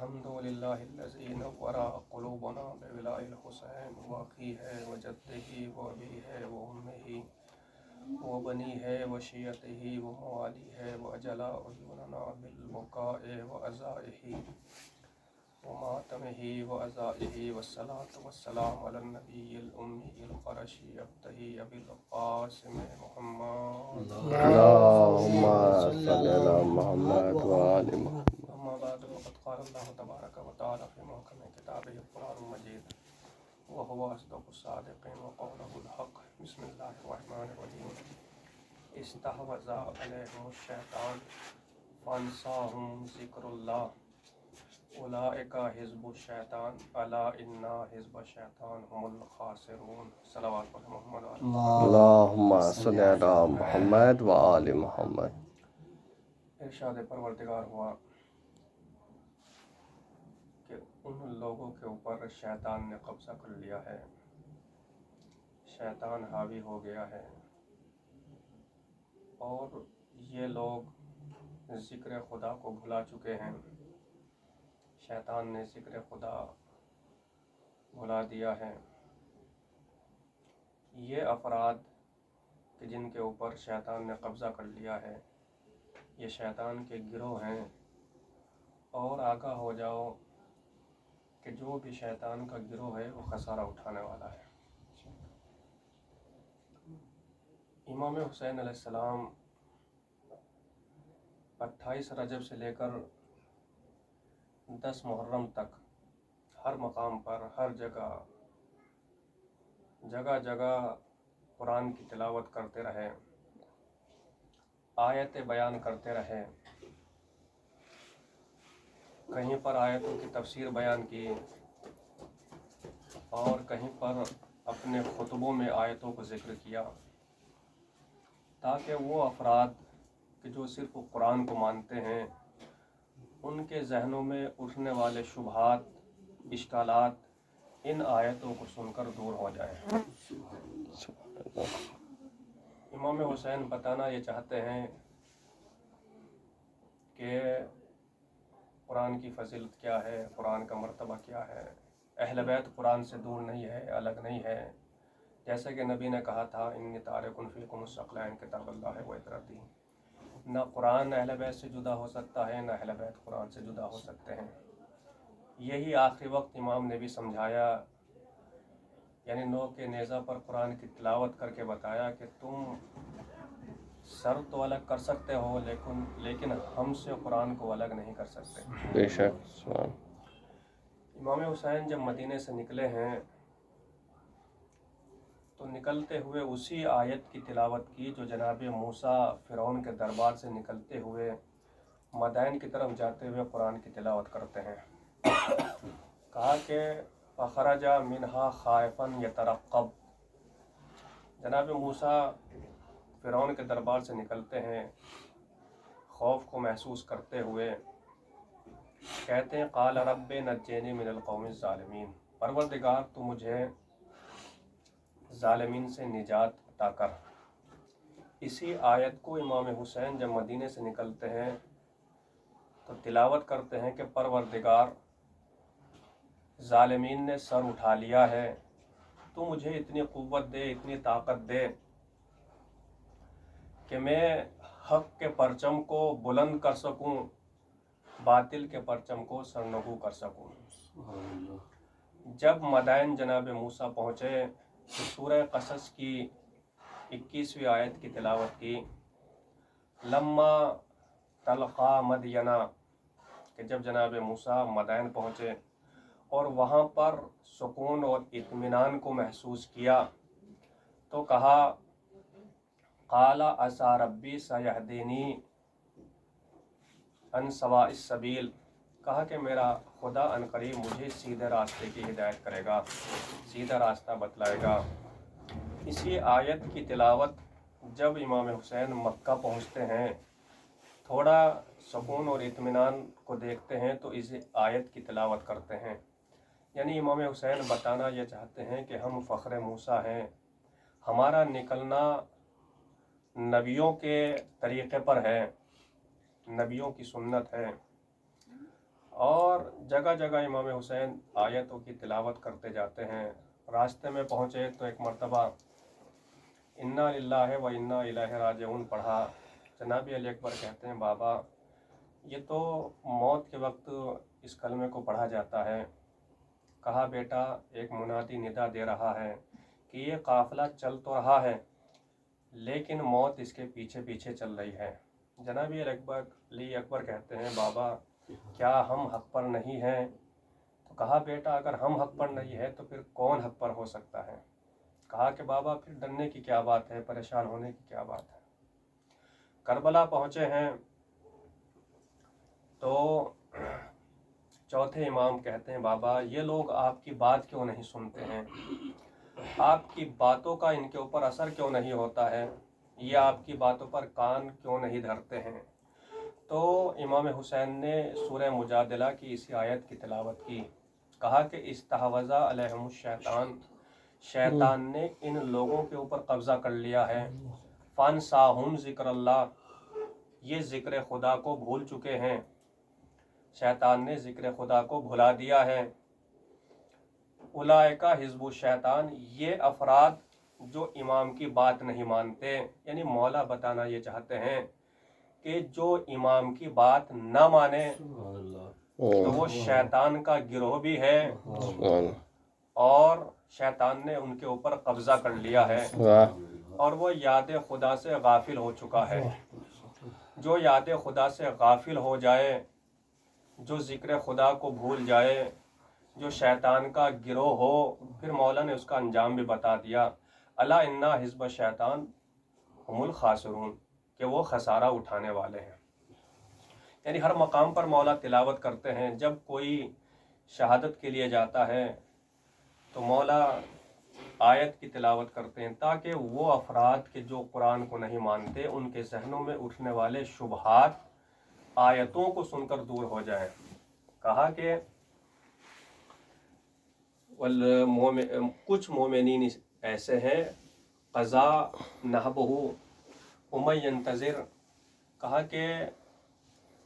अल्हम्दुलिल्लाहिल्लज़ी नव्वरा क़ुलूबना बिविलाइल हुसैन व अख़ीही व जद्दिही व अबीही व उम्मिही व बनीही व शियतिही व मवालिही व अजला उयूनना बिलबुकाइ व अज़ाइही व मातमिही व अज़ाइही वस्सलातु वस्सलाम अला नबिय्यिल उम्मिय्यिल क़ुरशी अब्दिही अबिल क़ासिम मुहम्मद अल्लाहुम्मा सल्लि अला मुहम्मद व आलि मुहम्मद। अम्मा बाद फ़क़द क़ाल अल्लाहु तबारक व तआला फ़ी मुहकम किताबिहिल क़ुरआनुल मजीद व हुवा अस्दक़ुस सादिक़ीन व क़ौलुहुल हक़। बिस्मिल्लाहिर रहमानिर रहीम। इस्तहवज़ा अलैहिमुश शैतान फ़अन्साहुम ज़िक्रुल्लाह उलाइका हिज़्बुश शैतान अला इन्ना हिज़्बश शैतान हुमुल ख़ासिरून। सल्लल्लाहु अलैहि मुहम्मद। अल्लाहुम्मा सल्लि अला मुहम्मद व आलि मुहम्मद। इरशाद परवरदिगार हुआ कि उन लोगों के ऊपर शैतान ने कब्ज़ा कर लिया है, शैतान हावी हो गया है और ये लोग ज़िक्र खुदा को भुला चुके हैं। शैतान ने ज़िक्र खुदा भुला दिया है। ये अफराद कि जिनके ऊपर शैतान ने कब्ज़ा कर लिया है, ये शैतान के गिरोह हैं। और आगाह हो जाओ कि जो भी शैतान का गिरोह है वो खसारा उठाने वाला है। इमाम हुसैन अलैहिस्सलाम 28 रजब से लेकर 10 मुहर्रम तक हर मकाम पर, हर जगह जगह कुरान की तिलावत करते रहे, आयतें बयान करते रहे। कहीं पर आयतों की तफसीर बयान की और कहीं पर अपने खुतबों में आयतों को ज़िक्र किया, ताकि वो अफराद कि जो सिर्फ़ कुरान को मानते हैं उनके जहनों में उठने वाले शुबहात, इश्कालात इन आयतों को सुनकर दूर हो जाए। इमाम हुसैन बताना ये चाहते हैं कि कुरान की फ़जीलत क्या है, कुरान का मर्तबा क्या है। अहल बैत कुरान से दूर नहीं है, अलग नहीं है। जैसे कि नबी ने कहा था, इन्नी तारिकुन फ़ीकुमुस सक़लैन किताबुल्लाह व इतरती। न कुरान अहल बैत से जुदा हो सकता है, न अहल बैत कुरान से जुदा हो सकते हैं। यही आखिरी वक्त इमाम ने भी समझाया, यानी नौ के नेज़ा पर कुरान की तिलावत करके बताया कि तुम सर तो अलग कर सकते हो, लेकिन हमसे कुरान को अलग नहीं कर सकते। बेशक। इमाम हुसैन जब मदीने से निकले हैं तो निकलते हुए उसी आयत की तिलावत की जो जनाब मूसा फ़िरौन के दरबार से निकलते हुए मदाइन की तरफ जाते हुए कुरान की तिलावत करते हैं। कहा कि फ़ख़रजा मिनहा ख़ाइफ़न यतरक़ब। जनाब मूसा फ़िरौन के दरबार से निकलते हैं खौफ को महसूस करते हुए, कहते हैं क़ाल रब्बि नज्जिनी मिनल क़ौमिज़ ज़ालिमीन। परवरदिगार तू मुझे ज़ालिमीन से निजात अता कर। इसी आयत को इमाम हुसैन जब मदीने से निकलते हैं तो तिलावत करते हैं कि परवरदिगार ज़ालिमीन ने सर उठा लिया है, तू मुझे इतनी क़ुव्वत दे, इतनी ताकत दे कि मैं हक़ के परचम को बुलंद कर सकूं, बातिल के परचम को सरनगू कर सकूं। जब मदाइन जनाब मूसा पहुँचे तो सूरह क़सस की 21वीं आयत की तिलावत की। लम्मा तलक़ा मदयना, कि जब जनाब मूसा मदाइन पहुँचे और वहाँ पर सुकून और इत्मीनान को महसूस किया तो कहा क़ाला असा रब्बी सयहदीनी अन सवाइस सबील। कहा कि मेरा खुदा अनकरीब मुझे सीधे रास्ते की हिदायत करेगा, सीधा रास्ता बतलाएगा। इसी आयत की तिलावत जब इमाम हुसैन मक्का पहुँचते हैं, थोड़ा सुकून और इत्मीनान को देखते हैं तो इस आयत की तिलावत करते हैं। यानी इमाम हुसैन बताना ये चाहते हैं कि हम फ़ख्र मूसा हैं, हमारा निकलना नबियों के तरीक़े पर है, नबियों की सुन्नत है। اور जगह जगह इमाम हुसैन आयतों की तिलावत करते जाते हैं। रास्ते में पहुँचे तो एक मरतबा इन्ना लिल्लाहि व इन्ना इलैहि राजिऊन पढ़ा। जनाब अली अकबर कहते हैं बाबा ये तो मौत के वक्त इस कलमे को पढ़ा जाता है। कहा बेटा एक मुनादी निदा दे रहा है कि ये काफ़िला चल तो रहा है लेकिन मौत इसके पीछे पीछे चल रही है। जनाब अली अकबर कहते हैं बाबा क्या हम हक पर नहीं हैं? तो कहा बेटा अगर हम हक पर नहीं है तो फिर कौन हक पर हो सकता है? कहा कि बाबा फिर डरने की क्या बात है, परेशान होने की क्या बात है। करबला पहुँचे हैं तो चौथे इमाम कहते हैं बाबा ये लोग आपकी बात क्यों नहीं सुनते हैं, आपकी बातों का इनके ऊपर असर क्यों नहीं होता है, ये आपकी बातों पर कान क्यों नहीं धरते हैं। तो इमाम हुसैन ने सूरह मुजादिला की इसी आयत की तिलावत की। कहा कि इस्तहवज़ा अलैहिमुश शैतान, शैतान ने इन लोगों के ऊपर कब्ज़ा कर लिया है। फ़नसाहुम ज़िक्रल्लाह, ये ज़िक्र खुदा को भूल चुके हैं। शैतान ने ज़िक्र खुदा को भुला दिया है। उलाइका हिज़्बुश शैतान, ये अफराद जो इमाम की बात नहीं मानते, यानी मौला बताना ये चाहते हैं कि जो इमाम की बात ना माने तो वो शैतान का गिरोह भी है और शैतान ने उनके ऊपर कब्ज़ा कर लिया है और वो याद खुदा से गाफिल हो चुका है। जो याद खुदा से गाफिल हो जाए, जो ज़िक्र खुदा को भूल जाए, जो शैतान का गिरोह हो, फिर मौला ने उसका अंजाम भी बता दिया। अला इन्ना हिज़्ब शैतान हुमुल खासिरून, कि वो खसारा उठाने वाले हैं। यानी हर मकाम पर मौला तिलावत करते हैं। जब कोई शहादत के लिए जाता है तो मौला आयत की तिलावत करते हैं ताकि वो अफराद के जो कुरान को नहीं मानते उनके जहनों में उठने वाले शुबहात आयतों को सुनकर दूर हो जाए। कहा कि कुछ मोमिनीन ऐसे हैं क़ज़ा नहबहु उमय यंतज़िर, कहा कि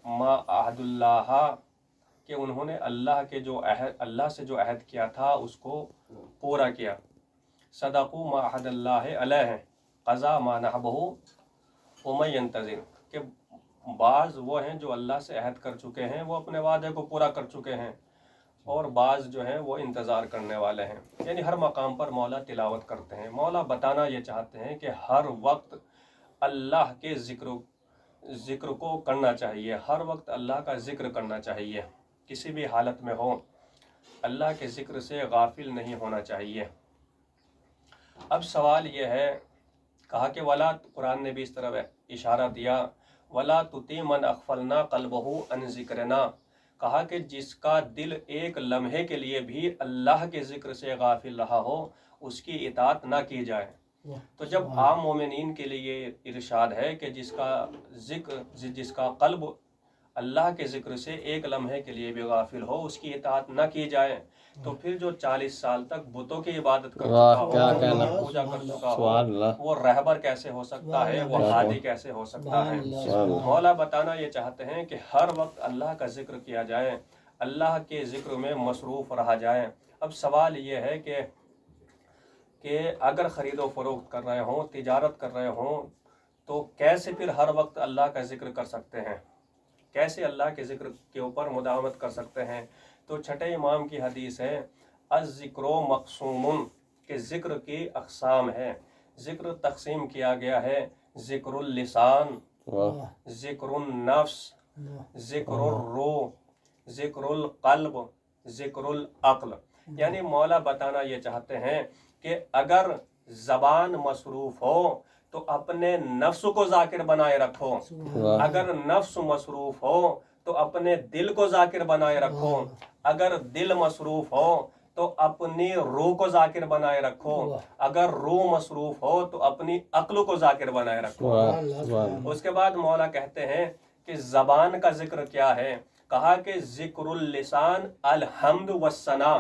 मा अहदुल्लाह, कि उन्होंने अल्लाह से जो अहद किया था उसको पूरा किया। सदक़ू मा अहदल्लाह अलैह क़ज़ा मा नहबहु उमय यंतज़िर, कि बाज़ वो हैं जो अल्लाह से अहद कर चुके हैं, वो अपने वादे को पूरा कर चुके हैं, और बाज़ जो हैं वो इंतज़ार करने वाले हैं। यानी हर मकाम पर मौला तिलावत करते हैं। मौला बताना ये चाहते हैं कि हर वक्त अल्लाह के ज़िक्र को करना चाहिए, हर वक्त अल्लाह का ज़िक्र करना चाहिए, किसी भी हालत में हो अल्लाह के ज़िक्र से गाफिल नहीं होना चाहिए। अब सवाल ये है, कहा कि वला, कुरान ने भी इस तरह इशारा दिया, वला तुती मन अग़फ़लना क़ल्बहु अन ज़िक्रना, कहा कि जिसका दिल एक लम्हे के लिए भी अल्लाह के ज़िक्र से गाफिल रहा हो उसकी इताअत ना की जाए। तो जब आम मोमिनीन के लिए इरशाद है कि जिसका क़ल्ब अल्लाह के ज़िक्र से एक लम्हे के लिए भी गाफिल हो उसकी इताअत ना की जाए, तो फिर जो 40 साल तक बुतों की इबादत कर चुका हो, पूजा कर चुका हो, वो रहबर कैसे हो सकता है, वो हादी कैसे हो सकता है। मौला बताना ये चाहते हैं कि हर वक्त अल्लाह का ज़िक्र किया जाए, अल्लाह के ज़िक्र में मसरूफ़ रहा जाए। अब सवाल ये है कि अगर ख़रीदो फ़रोख्त कर रहे हों, तिजारत कर रहे हों, तो कैसे फिर हर वक्त अल्लाह का ज़िक्र कर सकते हैं, कैसे अल्लाह के ज़िक्र के ऊपर मुदावमत कर सकते हैं। तो छठे इमाम की हदीस है अज़्ज़िक्रो मक़सूमुन, के ज़िक्र की अक़साम है, ज़िक्र तक़सीम किया गया है। ज़िक्रुल लिसान, ज़िक्रुन नफ्स, ज़िक्रुर रूह, ज़िक्रुल क़ल्ब, ज़िक्रुल अक़ल। यानी मौला बताना ये चाहते हैं कि अगर ज़बान मसरूफ़ हो तो अपने नफ्स को ज़ाकिर बनाए रखो, अगर नफ्स मसरूफ़ हो तो अपने दिल को ज़ाकिर बनाए रखो, अगर दिल मसरूफ़ हो तो अपनी रूह को ज़ाकिर बनाए रखो, अगर रूह मसरूफ़ हो तो अपनी अक्ल को ज़ाकिर बनाए रखो। उसके बाद मौला कहते हैं कि ज़बान का ज़िक्र क्या है। कहा कि ज़िक्रुल लिसान अलहम्द वस्सना,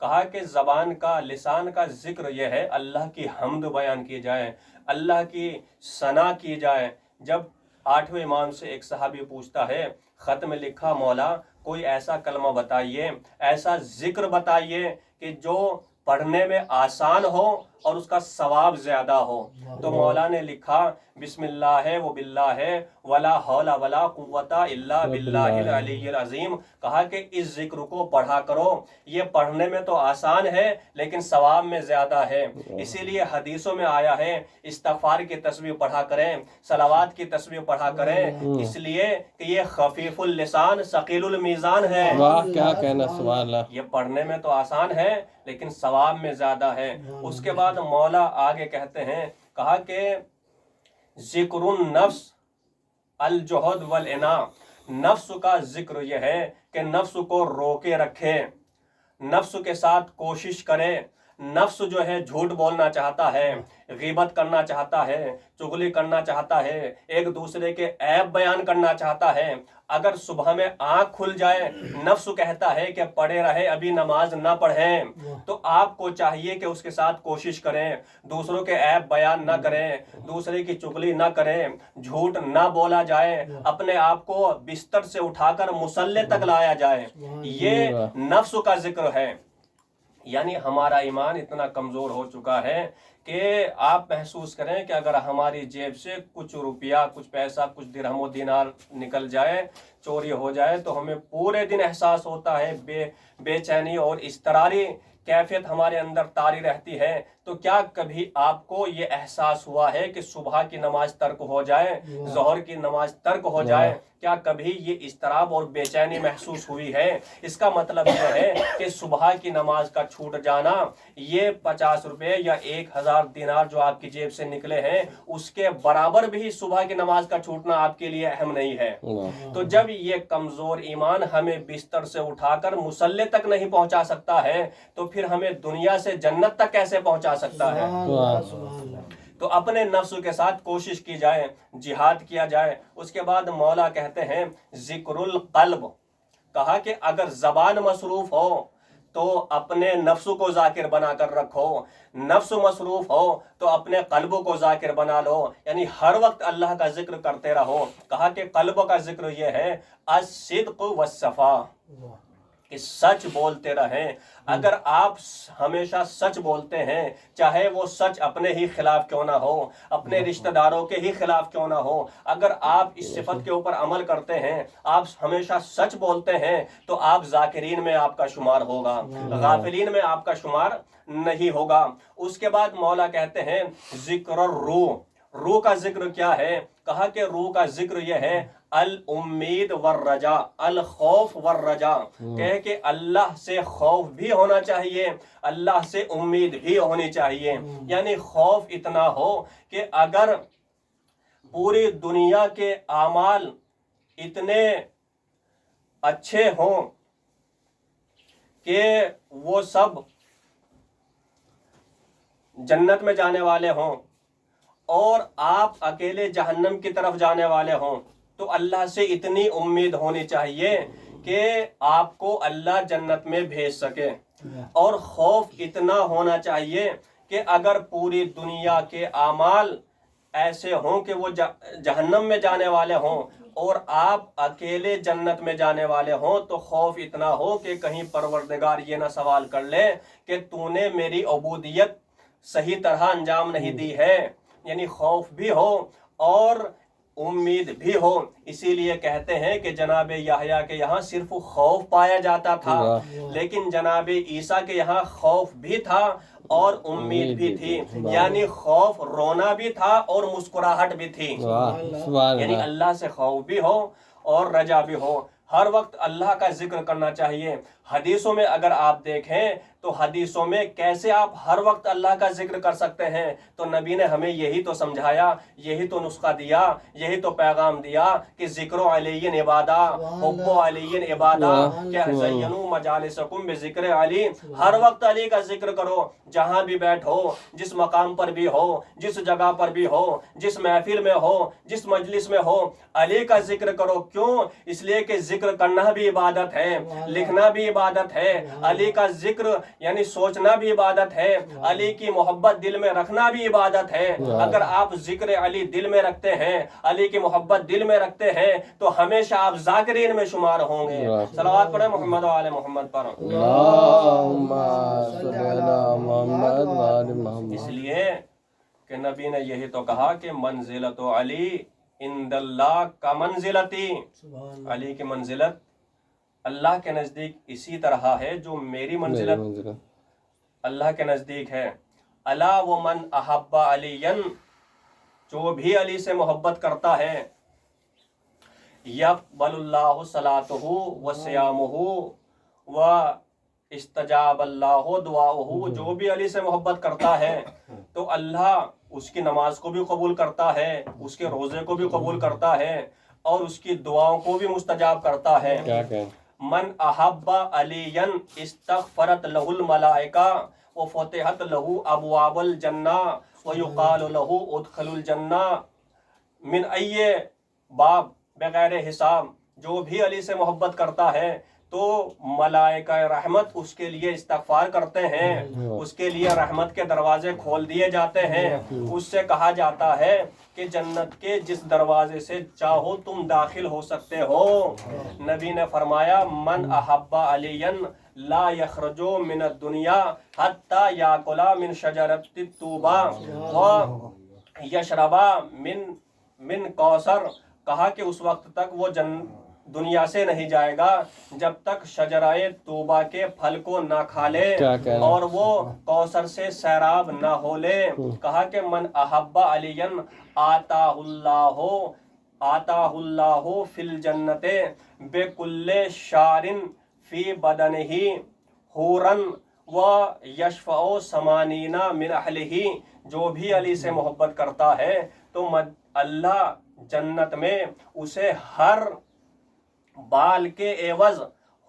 कहा कि ज़बान का, लिसान का ज़िक्र यह है अल्लाह की हम्द बयान की जाए, अल्लाह की सना की जाए। जब 8वें इमाम से एक सहाबी पूछता है خط میں لکھا مولا کوئی ایسا کلمہ بتائیے، ایسا ذکر بتائیے کہ جو پڑھنے میں آسان ہو اور اس کا ثواب زیادہ ہو۔ تو مولا نے لکھا بسم اللہ و باللہ ولا حول ولا قوت الا باللہ العلی العظیم، کہا کہ اس ذکر کو پڑھا کرو، یہ پڑھنے میں تو آسان ہے لیکن ثواب میں زیادہ ہے۔ اسی لیے حدیثوں میں آیا ہے استغفار کی تسبیح پڑھا کریں، صلوات کی تسبیح پڑھا کریں، اس لیے کہ یہ خفیف اللسان ثقیل المیزان ہے۔ واہ کیا کہنا، سبحان اللہ۔ یہ پڑھنے میں تو آسان ہے لیکن ثواب میں زیادہ ہے۔ اس کے بعد مولا آگے کہتے ہیں، کہا کہ ذکر النفس الجہد والعناء، نفس کا ذکر یہ ہے کہ نفس کو روکے رکھے، نفس کے ساتھ کوشش کرے۔ نفس جو ہے جھوٹ بولنا چاہتا ہے، غیبت کرنا چاہتا ہے، چغلی کرنا چاہتا ہے، ایک دوسرے کے عیب بیان کرنا چاہتا ہے۔ اگر صبح میں آنکھ کھل جائے نفس کہتا ہے کہ پڑھے رہے ابھی نماز نہ پڑھیں، تو آپ کو چاہیے کہ اس کے ساتھ کوشش کریں، دوسروں کے عیب بیان نہ کریں، دوسرے کی چغلی نہ کریں، جھوٹ نہ بولا جائے، اپنے آپ کو بستر سے اٹھا کر مصلی تک لایا جائے۔ یہ نفس کا ذکر ہے۔ یعنی ہمارا ایمان اتنا کمزور ہو چکا ہے کہ آپ محسوس کریں کہ اگر ہماری جیب سے کچھ روپیہ، کچھ پیسہ، کچھ درہم و دینار نکل جائے، چوری ہو جائے، تو ہمیں پورے دن احساس ہوتا ہے، بے چینی اور اضطراری کیفیت ہمارے اندر طاری رہتی ہے۔ تو کیا کبھی آپ کو یہ احساس ہوا ہے کہ صبح کی نماز ترک ہو جائے، ظہر کی نماز ترک ہو جائے؟ کیا کبھی یہ اضطراب اور بے چینی محسوس ہوئی ہے؟ اس کا مطلب یہ ہے کہ صبح کی نماز کا چھوٹ جانا، یہ 50 روپے یا 1000 دینار جو آپ کی جیب سے نکلے ہیں، اس کے برابر بھی صبح کی نماز کا چھوٹنا آپ کے لیے اہم نہیں ہے۔ تو جب یہ کمزور ایمان ہمیں بستر سے اٹھا کر مصلی تک نہیں پہنچا سکتا ہے، تو پھر ہمیں دنیا سے جنت تک کیسے پہنچا سکتا ہے؟ تو اپنے نفس کے ساتھ کوشش کی جائے، جہاد کیا جائے۔ اس کے بعد مولا کہتے ہیں ذکر القلب، کہا کہ اگر زبان مصروف ہو تو اپنے نفس کو ذاکر بنا کر رکھو، نفس مصروف ہو تو اپنے قلب کو ذاکر بنا لو، یعنی ہر وقت اللہ کا ذکر کرتے رہو۔ کہا کہ قلب کا ذکر یہ ہے الصدق والصفا، کہ سچ بولتے رہیں۔ اگر آپ ہمیشہ سچ بولتے ہیں، چاہے وہ سچ اپنے ہی خلاف کیوں نہ ہو، اپنے رشتہ داروں کے ہی خلاف کیوں نہ ہو، اگر آپ اس صفت کے اوپر عمل کرتے ہیں، آپ ہمیشہ سچ بولتے ہیں، تو آپ ذاکرین میں آپ کا شمار ہوگا، غافلین میں آپ کا شمار نہیں ہوگا۔ اس کے بعد مولا کہتے ہیں ذکر الروح، روح کا ذکر کیا ہے؟ کہا کہ روح کا ذکر یہ ہے الامید والرجا، الخوف والرجا، کہ اللہ سے خوف بھی ہونا چاہیے، اللہ سے امید بھی ہونی چاہیے۔ یعنی خوف اتنا ہو کہ اگر پوری دنیا کے اعمال اتنے اچھے ہوں کہ وہ سب جنت میں جانے والے ہوں اور آپ اکیلے جہنم کی طرف جانے والے ہوں، تو اللہ سے اتنی امید ہونی چاہیے کہ آپ کو اللہ جنت میں بھیج سکے، اور خوف اتنا ہونا چاہیے کہ اگر پوری دنیا کے اعمال ایسے ہوں کہ وہ جہنم میں جانے والے ہوں اور آپ اکیلے جنت میں جانے والے ہوں، تو خوف اتنا ہو کہ کہیں پروردگار یہ نہ سوال کر لے کہ تو نے میری عبودیت صحیح طرح انجام نہیں دی ہے۔ یعنی خوف بھی ہو اور امید بھی ہو۔ اسی لیے کہتے ہیں کہ جناب یحییٰ کے یہاں صرف خوف پایا جاتا تھا، لیکن جناب عیسیٰ کے یہاں خوف بھی تھا اور امید بھی تھی، یعنی خوف رونا بھی تھا اور مسکراہٹ بھی تھی۔ یعنی اللہ سے خوف بھی ہو اور رجا بھی ہو، ہر وقت اللہ کا ذکر کرنا چاہیے۔ حدیثوں میں اگر آپ دیکھیں تو حدیثوں میں کیسے آپ ہر وقت اللہ کا ذکر کر سکتے ہیں، تو نبی نے ہمیں یہی تو سمجھایا، یہی تو نسخہ دیا، یہی تو پیغام دیا کہ ذکر علی عبادہ، حب علی عبادہ، کہ زینوا مجالسکم بذکر علی، ہر وقت علی کا ذکر کرو، جہاں بھی بیٹھو، جس مقام پر بھی ہو، جس جگہ پر بھی ہو، جس محفل میں ہو، جس مجلس میں ہو، علی کا ذکر کرو۔ کیوں؟ اس لیے کہ ذکر کرنا بھی عبادت ہے، لکھنا بھی عبادت ہے۔ علی کا ذکر यानी सोचना भी इबादत है, अली की मोहब्बत दिल में रखना भी इबादत है। अगर आप जिक्र अली दिल में रखते हैं, अली की मोहब्बत दिल में रखते हैं, तो हमेशा आप जाकिरीन में शुमार होंगे। सलावत पढ़े मोहम्मद व आले मोहम्मद पर। अल्लाहुम्मा सल्ली अला मुहम्मद व आले मोहम्मद। इसलिए कि नबी ने यही तो कहा कि मंजिलत अली इंदल्लाह का मंजिलती, अली की मंजिलत अल्लाह के नज़दीक इसी तरह है जो मेरी मंजिलत अल्लाह के नज़दीक है। अला व मन अहब्बा अलियन, जो भी अली से मोहब्बत करता है, यक़बलुल्लाहु सलातहु व सियामुहु व इस्तजाबल्लाहु दुआहु, जो भी अली से मोहब्बत करता है तो अल्लाह उसकी नमाज को भी कबूल करता है, उसके रोज़े को भी कबूल करता है और उसकी दुआओं को भी मुस्तजाब करता है। मन अहब्बा अलियन इस्तग़फ़रत लहुल मलाइका व फ़ुतिहत लहू अबवाबुल जन्ना व युक़ालु लहू उदख़िलुल जन्ना मिन अय्य बाब बगैर हिसाब। जो भी अली से मोहब्बत करता है तो मलाइका रहमत उसके लिए इस्तग़फ़ार करते हैं, उसके लिए रहमत के दरवाजे खोल दिए जाते हैं। उससे कहा जाता है कि जन्नत के जिस दरवाजे से चाहो तुम दाखिल हो सकते हो। नबी ने फरमाया मन अहब्बा अलियन ला यखरजो मिन दुनिया हत्ता याकुला मिन शजरति तूबा व यशरबा मिन कौसर। कहा कि उस वक्त तक वो दुनिया से नहीं जाएगा जब तक शजराए तूबा के फल को ना खा ले और वो कौसर से सैराब ना हो ले। कहा कि मन अहब्बा अलियन आताहुल्लाहु फिल जन्नते बेकुल्ले शारिन फी बदनिही हूरन व यशफ़अ समानीना मिन अहलिही। जो भी अली से मोहब्बत करता है तो अल्लाह जन्नत में उसे हर बाल के एवज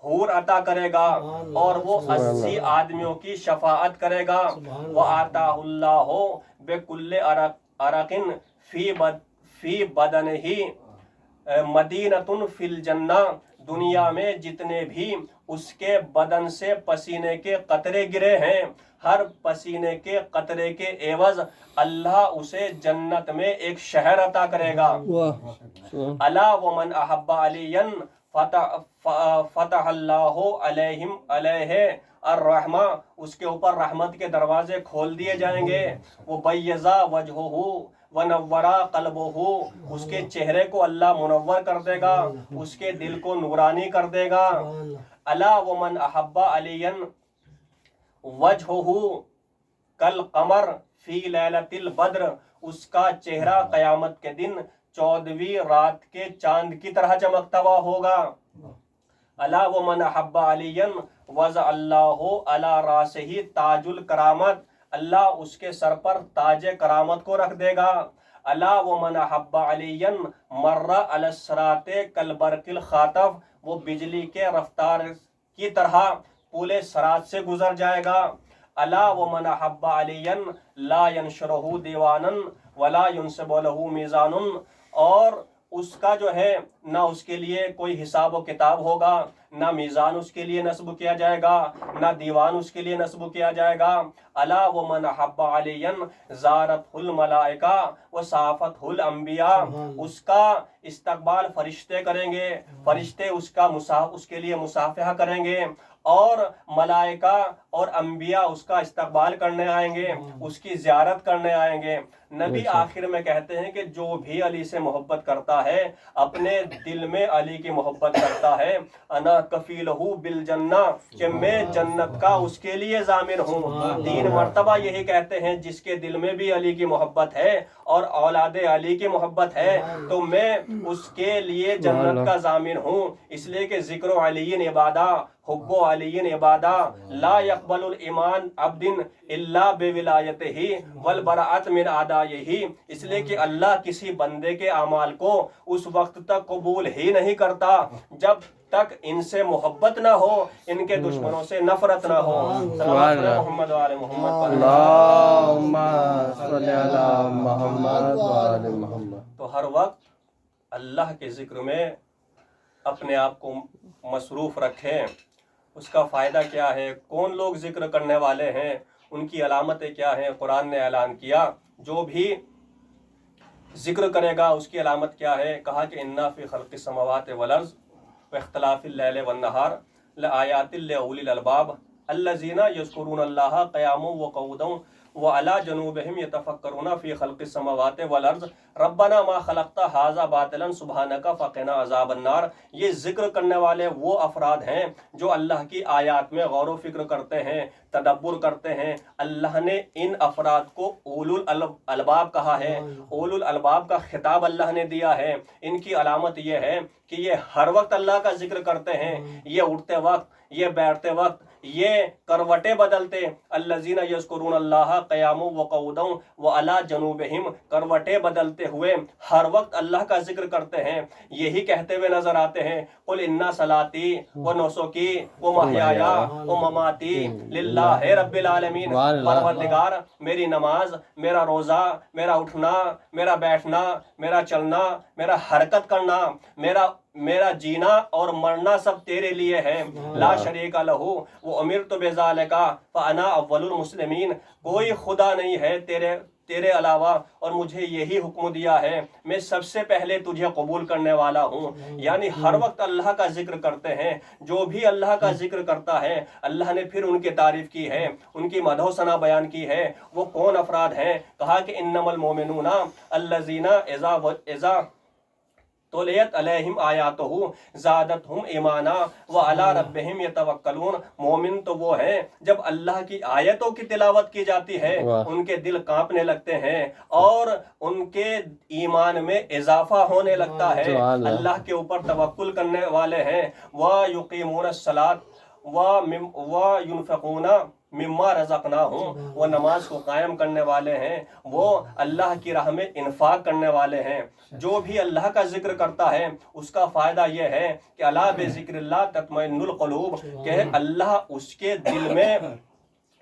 हूर अता करेगा और वो 80 आदमियों की शफाअत करेगा। व आताहुल्लाहु बेकुल्ले अरकिन फी बदनिही मदीनतुन फिल जन्ना। दुनिया में जितने भी उसके बदन से पसीने के कतरे गिरे हैं, हर पसीने के कतरे के एवज अल्लाह उसे जन्नत में एक शहर अता करेगा। अला व मन अहब्बा अलियन फतहल्लाहु अलैहिम अलैहि अर्रहमा, उसके ऊपर रहमत के दरवाजे खोल दिए जाएंगे। वो बैयज़ा वजहुहु व नव्वरा क़ल्बुहु, उसके चेहरे को अल्लाह मुनव्वर कर देगा, उसके दिल को नूरानी कर देगा। अला व मन अहब्बा अलियन वजहुहु कल कमर फी लैलतिल बद्र, उसका चेहरा क़यामत के दिन 14वीं रात के चांद की तरह चमकता हुआ होगा। अला व मन अहब्बा अलियन वज़अ अल्लाहु अला रासिही ताजुल करामत, अल्लाह उसके सर पर ताजे करामत को रख देगा। अला व मन अहब्बा अलियन मर्रा अलस्सराते कल बरकिल खातफ, वो बिजली के रफ्तार की तरह पूले सरात से गुजर जाएगा। अला व मन अहब्बा अलियन ला यनशरहु दीवानन वला युनसबु लहु मीज़ानुन, और उसका जो है ना उसके लिए कोई हिसाब व किताब होगा, ना मीज़ान उसके लिए नस्ब किया जाएगा, ना दीवान उसके लिए नस्ब किया जाएगा। अला व मन अहब्बा अलियन ज़ारतहुल मलाइका व साफ़तहुल अंबिया, उसका इस्तकबाल फरिश्ते करेंगे, फरिश्ते उसके लिए मुसाफ़हा करेंगे और मलाइका और अंबिया उसका इस्तकबाल करने आएंगे, उसकी ज़ियारत करने आएंगे। नबी आखिर में कहते हैं कि जो भी अली से मोहब्बत करता है अपने दिल में अली की मोहब्बत करता है, अना कफीलहू बिल जन्ना, कि मैं जन्नत का उसके लिए ज़ामिन हूँ। 3 मरतबा यही कहते हैं जिसके दिल में भी अली की मोहब्बत है और औलाद अली की मोहब्बत है तो मैं उसके लिए जन्नत का ज़ामिन हूँ। इसलिए कि ज़िक्र अलीन इबादा हुब्बो अलीन इबादा ला यक़बलुल ईमान अब्दिन इल्ला बिविलायतिही वल बराअत मिन आदाइही। इसलिए कि अल्लाह किसी बंदे के अमाल को उस वक्त तक कबूल ही नहीं करता जब तक इनसे मोहब्बत ना हो, इनके दुश्मनों से नफरत ना हो। मोहम्मद वाले मोहम्मद पर। तो हर वक्त अल्लाह के जिक्र में अपने आप को मसरूफ़ रखें اس کا فائدہ کیا ہے، کون لوگ ذکر کرنے والے ہیں، ان کی علامتیں کیا ہیں۔ قرآن نے اعلان کیا جو بھی ذکر کرے گا اس کی علامت کیا ہے، کہا کہ انا فی خلق السماوات والارض واختلاف اللیل والنہار لآیات لأولی الالباب الذین یذکرون اللہ قیاما وقعودا وعلی جنوبہم یتفکرون فی خلق السماوات والارض ربنا ما خلقت ھذا باطلا سبحانک فقنا عذاب النار۔ یہ ذکر کرنے والے وہ افراد ہیں جو اللہ کی آیات میں غور و فکر کرتے ہیں، تدبر کرتے ہیں۔ اللہ نے ان افراد کو اولو الالباب کہا ہے، اولو الالباب کا خطاب اللہ نے دیا ہے۔ ان کی علامت یہ ہے کہ یہ ہر وقت اللہ کا ذکر کرتے ہیں، یہ اٹھتے وقت، یہ بیٹھتے وقت، یہ کروٹیں بدلتے، الذین یذکرون اللہ قیاما وقعودا وعلی جنوبہم، کروٹیں بدلتے ہوئے ہر وقت اللہ کا ذکر کرتے ہیں، یہی کہتے ہوئے نظر آتے ہیں قل ان صلاتی و نسکی و محیایا و مماتی للہ رب العالمین۔ پروردگار میری نماز، میرا روزہ، میرا اٹھنا، میرا بیٹھنا، میرا چلنا، میرا حرکت کرنا، میرا جینا اور مرنا سب تیرے لیے ہے، لا شریک لہ وامرت بذالک فانا اول المسلمین۔ کوئی خدا نہیں ہے تیرے علاوہ اور مجھے یہی حکم دیا ہے، میں سب سے پہلے تجھے قبول کرنے والا ہوں۔ یعنی ہر وقت اللہ کا ذکر کرتے ہیں۔ جو بھی اللہ کا ذکر کرتا ہے اللہ نے پھر ان کی تعریف کی ہے، ان کی مدح و ثنا بیان کی ہے۔ وہ کون افراد ہیں؟ کہا کہ انما المؤمنون الذین اذا تولیت علیہم آیاتہ زادتہم ایمانا وعلی ربہم یتوکلون۔ مومن تو وہ ہیں جب اللہ کی آیتوں کی تلاوت کی جاتی ہے ان کے دل کانپنے لگتے ہیں اور ان کے ایمان میں اضافہ ہونے لگتا ہے، اللہ کے اوپر توکل کرنے والے ہیں۔ وَيُقِيمُونَ الصَّلَاةَ وَيُنْفِقُونَ مما رزقناہم، وہ نماز کو قائم کرنے والے ہیں، وہ اللہ کی راہ میں انفاق کرنے والے ہیں۔ جو بھی اللہ کا ذکر کرتا ہے اس کا فائدہ یہ ہے کہ الا بذکر اللہ تطمئن القلوب، کہ اللہ اس کے دل میں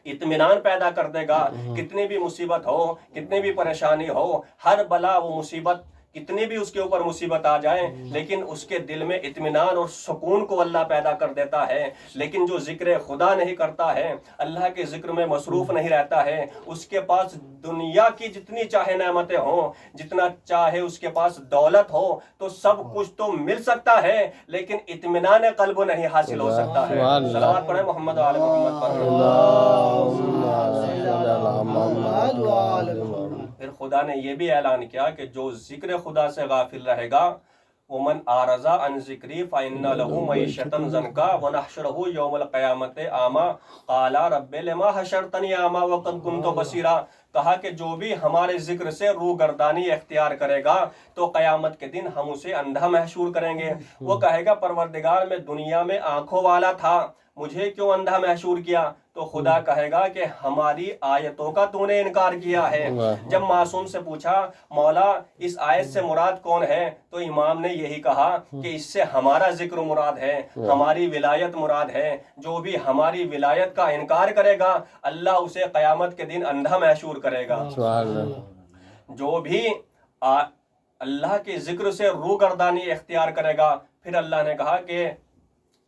اطمینان پیدا کر دے گا۔ کتنی بھی مصیبت ہو، کتنی بھی پریشانی ہو، ہر بلا و مصیبت، کتنی بھی اس کے اوپر مصیبت آ جائیں لیکن اس کے دل میں اطمینان اور سکون کو اللہ پیدا کر دیتا ہے۔ لیکن جو ذکر خدا نہیں کرتا ہے، اللہ کے ذکر میں مصروف نہیں رہتا ہے، اس کے پاس دنیا کی جتنی چاہے نعمتیں ہوں، جتنا چاہے اس کے پاس دولت ہو، تو سب کچھ تو مل سکتا ہے لیکن اطمینان قلب نہیں حاصل ہو سکتا ہے۔ صلوات پڑھیں محمد و آل محمد پر۔ پھر خدا نے یہ بھی اعلان کیا کہ جو ذکر خدا سے غافل رہے گا، ومن اعرض عن ذکری فإن له معیشة ضنکا ونحشره یوم القیامة اعمی قال رب لما حشرتنی اعمی وقد كنت بصیرا۔ کہا کہ جو بھی ہمارے ذکر سے روگردانی اختیار کرے گا تو قیامت کے دن ہم اسے اندھا محشور کریں گے۔ وہ کہے گا پروردگار میں دنیا میں آنکھوں والا تھا، مجھے کیوں اندھا محشور کیا؟ تو خدا کہے گا کہ ہماری آیتوں کا تو نے انکار کیا ہے۔ جب معصوم سے پوچھا مولا اس آیت سے مراد کون ہے تو امام نے یہی کہا کہ اس سے ہمارا ذکر مراد ہے، ہماری ولایت مراد ہے۔ جو بھی ہماری ولایت کا انکار کرے گا اللہ اسے قیامت کے دن اندھا محشور کرے گا۔ جو بھی اللہ کے ذکر سے روگردانی اختیار کرے گا، پھر اللہ نے کہا کہ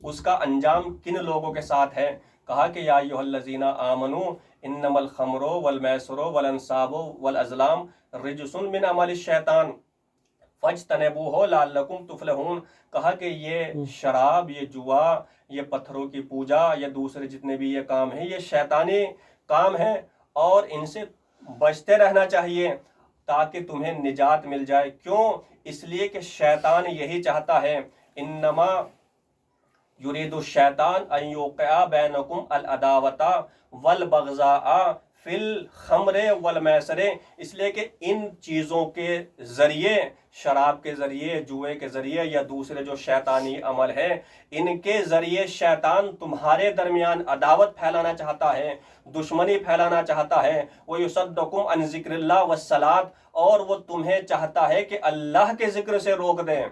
اس کا انجام کن لوگوں کے ساتھ ہے؟ کہا کہ یا ایھا الذین آمنوا انما الخمر والمیسر والانصاب والازلام رجس من عمل الشیطان فاجتنبوہ لعلکم تفلحون۔ کہا کہ یہ شراب، یہ جوا، یہ پتھروں کی پوجا، یا دوسرے جتنے بھی یہ کام ہیں یہ شیطانی کام ہیں اور ان سے بچتے رہنا چاہیے تاکہ تمہیں نجات مل جائے۔ کیوں؟ اس لیے کہ شیطان یہی چاہتا ہے، انما یرید الشیطان ان یوقع بینکم العداوۃ والبغضاء فی الخمر والمیسر۔ اس لیے کہ ان چیزوں کے ذریعے، شراب کے ذریعے، جوئے کے ذریعے یا دوسرے جو شیطانی عمل ہے، ان کے ذریعے شیطان تمہارے درمیان عداوت پھیلانا چاہتا ہے، دشمنی پھیلانا چاہتا ہے۔ وَيُصَدُّكُمْ عَنْ ذِكْرِ اللَّهِ وَالصَّلَاةِ، اور وہ تمہیں چاہتا ہے کہ اللہ کے ذکر سے روک دیں،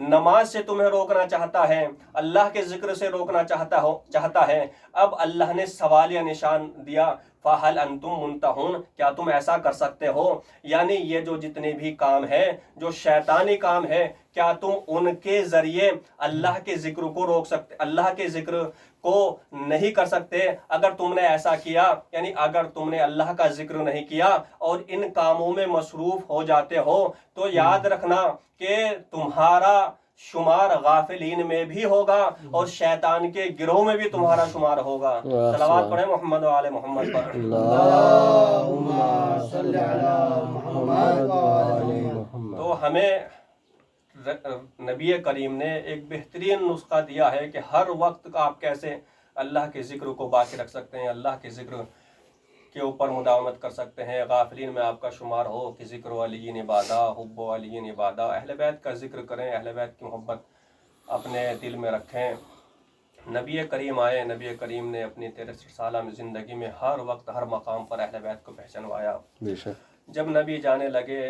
نماز سے تمہیں روکنا چاہتا ہے، اللہ کے ذکر سے روکنا چاہتا ہے۔ اب اللہ نے سوالیہ نشان دیا، فَهَلْ أَنْتُمْ مُنْتَهُونَ، کیا تم ایسا کر سکتے ہو؟ یعنی یہ جو جتنے بھی کام ہیں جو شیطانی کام ہے، کیا تم ان کے ذریعے اللہ کے ذکر کو روک سکتے، اللہ کے ذکر کو نہیں کر سکتے؟ اگر تم نے ایسا کیا، یعنی اگر تم نے اللہ کا ذکر نہیں کیا اور ان کاموں میں مصروف ہو جاتے ہو، تو یاد رکھنا کہ تمہارا شمار غافلین میں بھی ہوگا اور شیطان کے گروہ میں بھی تمہارا شمار ہوگا۔ صلوات پڑھیں محمد و آل محمد پر۔ اللہم صلی علی محمد و آل محمد۔ تو ہمیں نبی کریم نے ایک بہترین نسخہ دیا ہے کہ ہر وقت کا آپ کیسے اللہ کے ذکر کو باقی رکھ سکتے ہیں، اللہ کے ذکر کے اوپر مداومت کر سکتے ہیں، غافلین میں آپ کا شمار ہو کہ ذکر علی عبادہ، حب علی عبادہ، اہل بیت کا ذکر کریں، اہل بیت کی محبت اپنے دل میں رکھیں۔ نبی کریم آئے، نبی کریم نے اپنی 63 سالہ میں زندگی میں ہر وقت ہر مقام پر اہل بیت کو پہچانوایا۔ بے شک۔ جب نبی جانے لگے،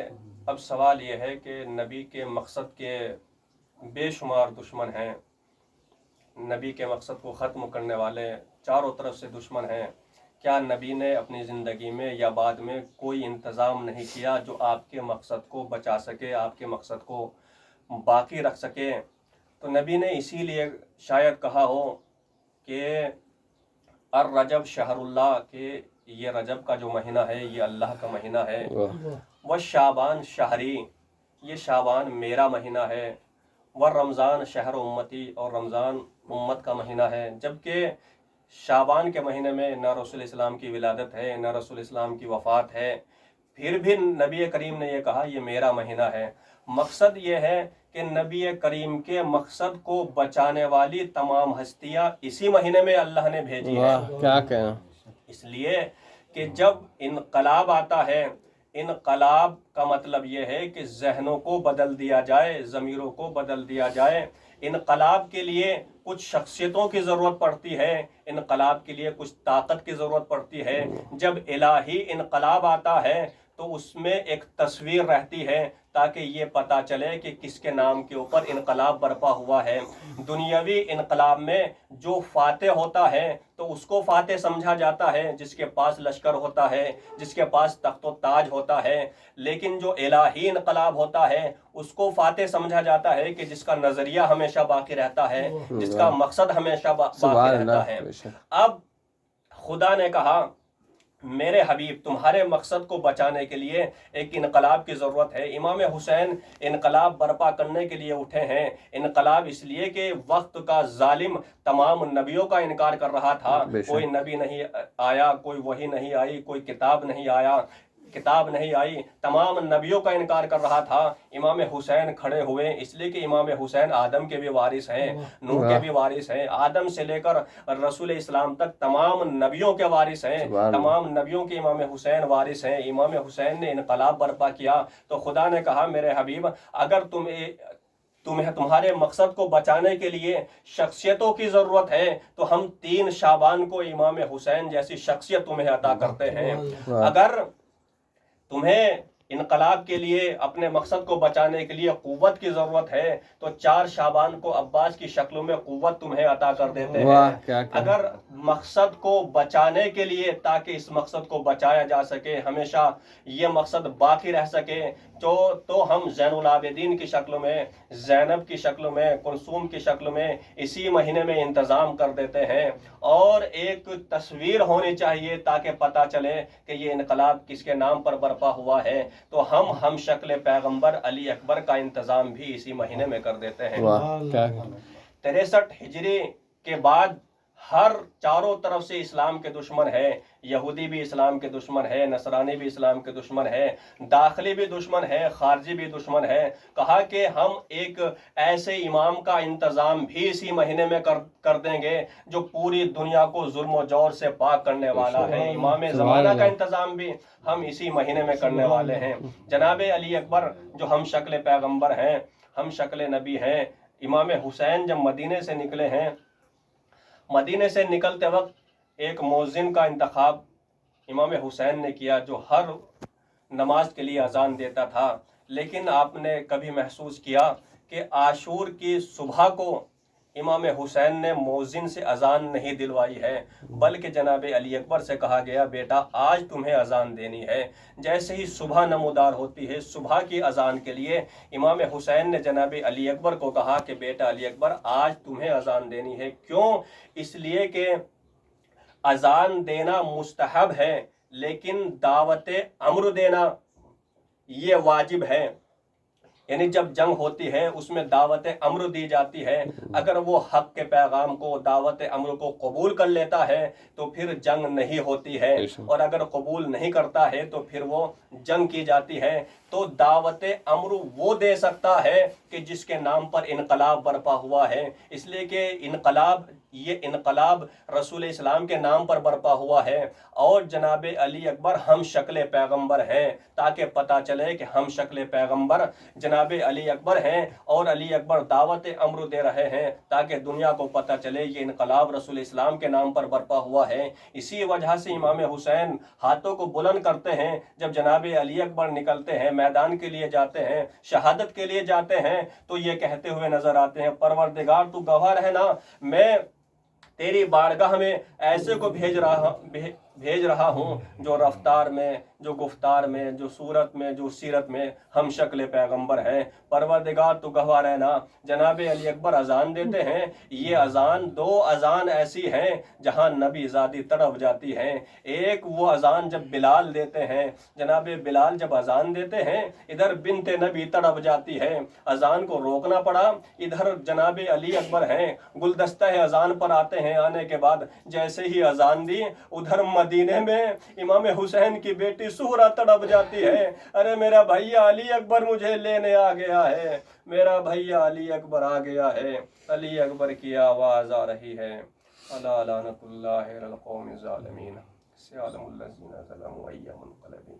اب سوال یہ ہے کہ نبی کے مقصد کے بے شمار دشمن ہیں، نبی کے مقصد کو ختم کرنے والے چاروں طرف سے دشمن ہیں۔ کیا نبی نے اپنی زندگی میں یا بعد میں کوئی انتظام نہیں کیا جو آپ کے مقصد کو بچا سکے، آپ کے مقصد کو باقی رکھ سکے؟ تو نبی نے اسی لیے شاید کہا ہو کہ الرجب شہر اللہ، کہ یہ رجب کا جو مہینہ ہے یہ اللہ کا مہینہ ہے، وہ شعبان شہری، یہ شعبان میرا مہینہ ہے، وہ رمضان شہر امتی، اور رمضان امت کا مہینہ ہے۔ جبکہ شعبان کے مہینے میں نہ رسول اسلام کی ولادت ہے، نہ رسول اسلام کی وفات ہے، پھر بھی نبی کریم نے یہ کہا یہ میرا مہینہ ہے۔ مقصد یہ ہے کہ نبی کریم کے مقصد کو بچانے والی تمام ہستیاں اسی مہینے میں اللہ نے بھیجی ہیں۔ کیا کہیں؟ اس لیے کہ جب انقلاب آتا ہے، انقلاب کا مطلب یہ ہے کہ ذہنوں کو بدل دیا جائے، ضمیروں کو بدل دیا جائے۔ انقلاب کے لیے کچھ شخصیتوں کی ضرورت پڑتی ہے، انقلاب کے لیے کچھ طاقت کی ضرورت پڑتی ہے۔ جب الہی انقلاب آتا ہے تو اس میں ایک تصویر رہتی ہے تاکہ یہ پتہ چلے کہ کس کے نام کے اوپر انقلاب برپا ہوا ہے۔ دنیاوی انقلاب میں جو فاتح ہوتا ہے تو اس کو فاتح سمجھا جاتا ہے، جس کے پاس لشکر ہوتا ہے، جس کے پاس تخت و تاج ہوتا ہے۔ لیکن جو الہی انقلاب ہوتا ہے اس کو فاتح سمجھا جاتا ہے کہ جس کا نظریہ ہمیشہ باقی رہتا ہے، جس کا مقصد ہمیشہ باقی رہتا ہے۔ اب خدا نے کہا میرے حبیب تمہارے مقصد کو بچانے کے لیے ایک انقلاب کی ضرورت ہے۔ امام حسین انقلاب برپا کرنے کے لیے اٹھے ہیں۔ انقلاب اس لیے کہ وقت کا ظالم تمام نبیوں کا انکار کر رہا تھا، کوئی نبی نہیں آیا، کوئی وحی نہیں آئی، کوئی کتاب نہیں آئی، تمام نبیوں کا انکار کر رہا تھا۔ امام حسین کھڑے ہوئے، اس لیے کہ امام حسین آدم کے بھی وارث ہیں، نوح کے بھی وارث ہیں، آدم سے لے کر رسول اسلام تک تمام نبیوں کے وارث ہیں، تمام نبیوں کے امام حسین وارث ہیں۔ امام حسین نے انقلاب برپا کیا تو خدا نے کہا میرے حبیب اگر تمہارے مقصد کو بچانے کے لیے شخصیتوں کی ضرورت ہے تو ہم 3 شعبان کو امام حسین جیسی شخصیت تمہیں عطا کرتے ہیں۔ اگر تمہیں انقلاب کے لیے اپنے مقصد کو بچانے کے لیے قوت کی ضرورت ہے تو 4 شعبان کو عباس کی شکلوں میں قوت تمہیں عطا کر دیتے ہیں۔ اگر مقصد کو بچانے کے لیے تاکہ اس مقصد کو بچایا جا سکے، ہمیشہ یہ مقصد باقی رہ سکے، تو ہم زین العابدین کی شکلوں میں، زینب کی شکلوں میں، کلثوم کی شکل میں اسی مہینے میں انتظام کر دیتے ہیں۔ اور ایک تصویر ہونی چاہیے تاکہ پتہ چلے کہ یہ انقلاب کس کے نام پر برپا ہوا ہے، تو ہم شکل پیغمبر علی اکبر کا انتظام بھی اسی مہینے میں کر دیتے ہیں۔ 63 ہجری کے بعد ہر چاروں طرف سے اسلام کے دشمن ہے، یہودی بھی اسلام کے دشمن ہے، نصرانی بھی اسلام کے دشمن ہے، داخلی بھی دشمن ہے، خارجی بھی دشمن ہے۔ کہا کہ ہم ایک ایسے امام کا انتظام بھی اسی مہینے میں کر دیں گے جو پوری دنیا کو ظلم و جور سے پاک کرنے والا ہے۔ امام زمانہ کا انتظام بھی ہم اسی مہینے میں کرنے والے ہیں۔ جناب علی اکبر جو ہم شکل پیغمبر ہیں، ہم شکل نبی ہیں، امام حسین جب مدینے سے نکلے ہیں، مدینے سے نکلتے وقت ایک مؤذن کا انتخاب امام حسین نے کیا جو ہر نماز کے لیے اذان دیتا تھا۔ لیکن آپ نے کبھی محسوس کیا کہ عاشور کی صبح کو इमाम हुसैन ने मौजिन से अजान नहीं दिलवाई है, बल्कि जनाब अली अकबर से कहा गया बेटा आज तुम्हें अजान देनी है। जैसे ही सुबह नमोदार होती है, सुबह की अजान के लिए इमाम हुसैन ने जनाब अली अकबर को कहा कि बेटा अली अकबर आज तुम्हें अजान देनी है। क्यों? इसलिए कि अजान देना मुस्तहब है, लेकिन दावत अम्र देना ये वाजिब है। यानी जब जंग होती है उसमें दावत अम्र दी जाती है, अगर वो हक के पैगाम को, दावत अम्र को कबूल कर लेता है तो फिर जंग नहीं होती है, और अगर कबूल नहीं करता है तो फिर वो जंग की जाती है। तो दावत अम्र वो दे सकता है कि जिसके नाम पर इनकलाब बरपा हुआ है, इसलिए कि ये इनकलाब रसूल इस्लाम के नाम पर बरपा हुआ है, और जनाब अली अकबर हम शक्ल पैगंबर हैं, ताकि पता चले कि हम शक्ल पैगंबर जनाब अली अकबर हैं, और अली अकबर दावत अम्र दे रहे हैं, ताकि दुनिया को पता चले ये इनकलाब रसूल इस्लाम के नाम पर बरपा हुआ है। इसी वजह से इमाम हुसैन हाथों को बुलंद करते हैं जब जनाब अली अकबर निकलते हैं, मैदान के लिए जाते हैं, शहादत के लिए जाते हैं, तो ये कहते हुए नजर आते हैं परवरदिगार तू गवाह रहना, मैं तेरी बारगाह में ऐसे को भेज रहा हूँ जो रफ्तार में, जो गुफ्तार में, जो सूरत में, जो सीरत में हम शक्ल पैगंबर हैं। परवरदिगार तू गवाह रहना। जनाब अली अकबर अजान देते हैं। ये अजान, दो अजान ऐसी हैं जहाँ नबी ज़ादी तड़प जाती हैं। एक वो अजान जब बिलाल देते हैं, जनाब बिलाल जब अजान देते हैं, इधर बिनते नबी तड़प जाती है, अजान को रोकना पड़ा। इधर जनाब अली अकबर हैं, गुलदस्ता अजान पर आते हैं, आने के बाद जैसे ही अजान दी, उधर मदीने में इमाम हुसैन की बेटी सुहरा तड़प जाती है। अरे मेरा भैया अली अकबर मुझे लेने आ गया है, मेरा भैया अली अकबर आ गया है। अली अकबर की आवाज़ आ रही है, अला लानतुल्लाहि अलल कौमिज़ ज़ालिमीन, सयअलमुल लज़ीना ज़लमू अय्या मुनक़लबिन।